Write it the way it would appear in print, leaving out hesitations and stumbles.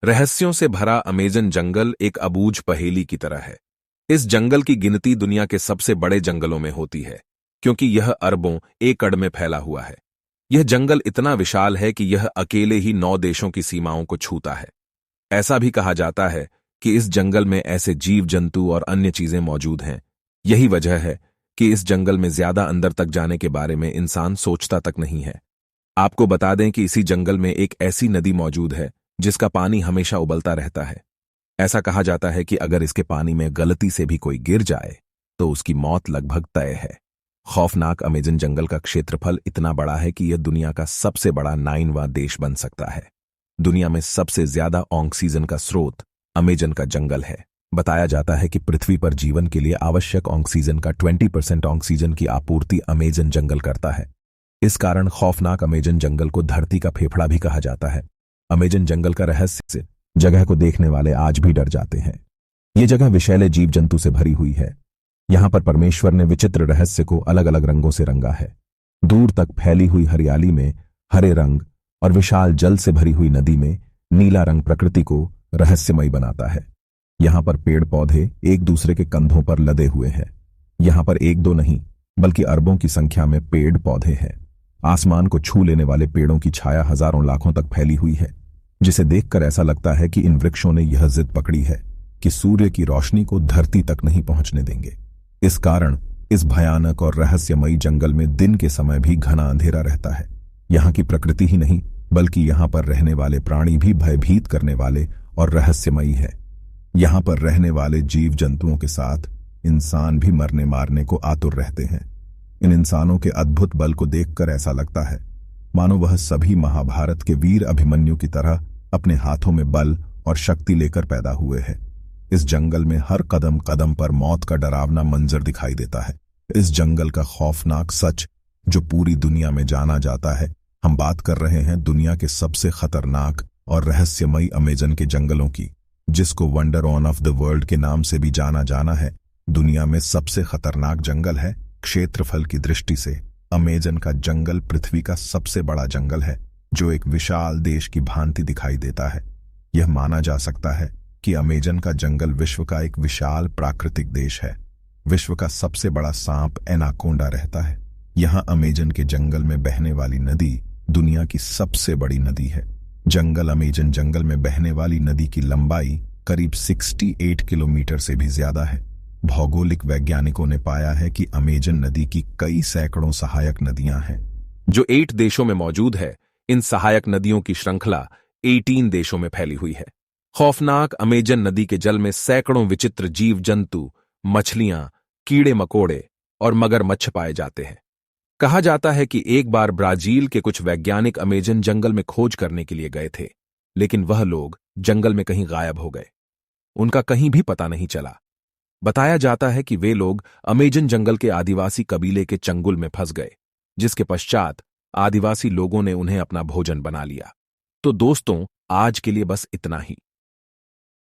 रहस्यों से भरा अमेज़न जंगल एक अबूझ पहेली की तरह है। इस जंगल की गिनती दुनिया के सबसे बड़े जंगलों में होती है, क्योंकि यह अरबों एकड़ में फैला हुआ है। यह जंगल इतना विशाल है कि यह अकेले ही 9 देशों की सीमाओं को छूता है। ऐसा भी कहा जाता है कि इस जंगल में ऐसे जीव जंतु और अन्य चीजें मौजूद हैं। यही वजह है कि इस जंगल में ज्यादा अंदर तक जाने के बारे में इंसान सोचता तक नहीं है। आपको बता दें कि इसी जंगल में एक ऐसी नदी मौजूद है जिसका पानी हमेशा उबलता रहता है। ऐसा कहा जाता है कि अगर इसके पानी में गलती से भी कोई गिर जाए तो उसकी मौत लगभग तय है। खौफनाक अमेज़न जंगल का क्षेत्रफल इतना बड़ा है कि यह दुनिया का सबसे बड़ा 9वां देश बन सकता है। दुनिया में सबसे ज्यादा ऑक्सीजन का स्रोत अमेज़न का जंगल है। बताया जाता है कि पृथ्वी पर जीवन के लिए आवश्यक ऑक्सीजन का 20% ऑक्सीजन की आपूर्ति अमेज़न जंगल करता है। इस कारण खौफनाक अमेज़न जंगल को धरती का फेफड़ा भी कहा जाता है। अमेज़न जंगल का रहस्य से जगह को देखने वाले आज भी डर जाते हैं। ये जगह विषैले जीव जंतु से भरी हुई है। यहां पर परमेश्वर ने विचित्र रहस्य को अलग अलग रंगों से रंगा है। दूर तक फैली हुई हरियाली में हरे रंग और विशाल जल से भरी हुई नदी में नीला रंग प्रकृति को रहस्यमयी बनाता है। यहां पर पेड़ पौधे एक दूसरे के कंधों पर लदे हुए हैं। यहां पर एक दो नहीं बल्कि अरबों की संख्या में पेड़ पौधे हैं। आसमान को छू लेने वाले पेड़ों की छाया हजारों लाखों तक फैली हुई है, जिसे देखकर ऐसा लगता है कि इन वृक्षों ने यह जिद पकड़ी है कि सूर्य की रोशनी को धरती तक नहीं पहुंचने देंगे। इस कारण इस भयानक और रहस्यमयी जंगल में दिन के समय भी घना अंधेरा रहता है। यहाँ की प्रकृति ही नहीं बल्कि यहाँ पर रहने वाले प्राणी भी भयभीत करने वाले और रहस्यमयी है। यहाँ पर रहने वाले जीव जंतुओं के साथ इंसान भी मरने मारने को आतुर रहते हैं। इन इंसानों के अद्भुत बल को देखकर ऐसा लगता है मानो वह सभी महाभारत के वीर अभिमन्यु की तरह अपने हाथों में बल और शक्ति लेकर पैदा हुए हैं। इस जंगल में हर कदम कदम पर मौत का डरावना मंजर दिखाई देता है। इस जंगल का खौफनाक सच जो पूरी दुनिया में जाना जाता है। हम बात कर रहे हैं दुनिया के सबसे खतरनाक और रहस्यमयी अमेज़न के जंगलों की, जिसको वंडर ऑफ द वर्ल्ड के नाम से भी जाना है। दुनिया में सबसे खतरनाक जंगल है। क्षेत्रफल की दृष्टि से अमेज़न का जंगल पृथ्वी का सबसे बड़ा जंगल है, जो एक विशाल देश की भांति दिखाई देता है। यह माना जा सकता है कि अमेज़न का जंगल विश्व का एक विशाल प्राकृतिक देश है। विश्व का सबसे बड़ा सांप एनाकोंडा रहता है। यहाँ अमेज़न के जंगल में बहने वाली नदी दुनिया की सबसे बड़ी नदी है। अमेज़न जंगल में बहने वाली नदी की लंबाई करीब 68 किलोमीटर से भी ज्यादा है। भौगोलिक वैज्ञानिकों ने पाया है कि अमेज़न नदी की कई सैकड़ों सहायक नदियां हैं, जो 8 देशों में मौजूद है। इन सहायक नदियों की श्रृंखला 18 देशों में फैली हुई है। खौफनाक अमेज़न नदी के जल में सैकड़ों विचित्र जीव जंतु, मछलियां, कीड़े मकोड़े और मगरमच्छ पाए जाते हैं। कहा जाता है कि एक बार ब्राजील के कुछ वैज्ञानिक अमेज़न जंगल में खोज करने के लिए गए थे, लेकिन वह लोग जंगल में कहीं गायब हो गए। उनका कहीं भी पता नहीं चला। बताया जाता है कि वे लोग अमेज़न जंगल के आदिवासी कबीले के चंगुल में फंस गए, जिसके पश्चात आदिवासी लोगों ने उन्हें अपना भोजन बना लिया। तो दोस्तों, आज के लिए बस इतना ही।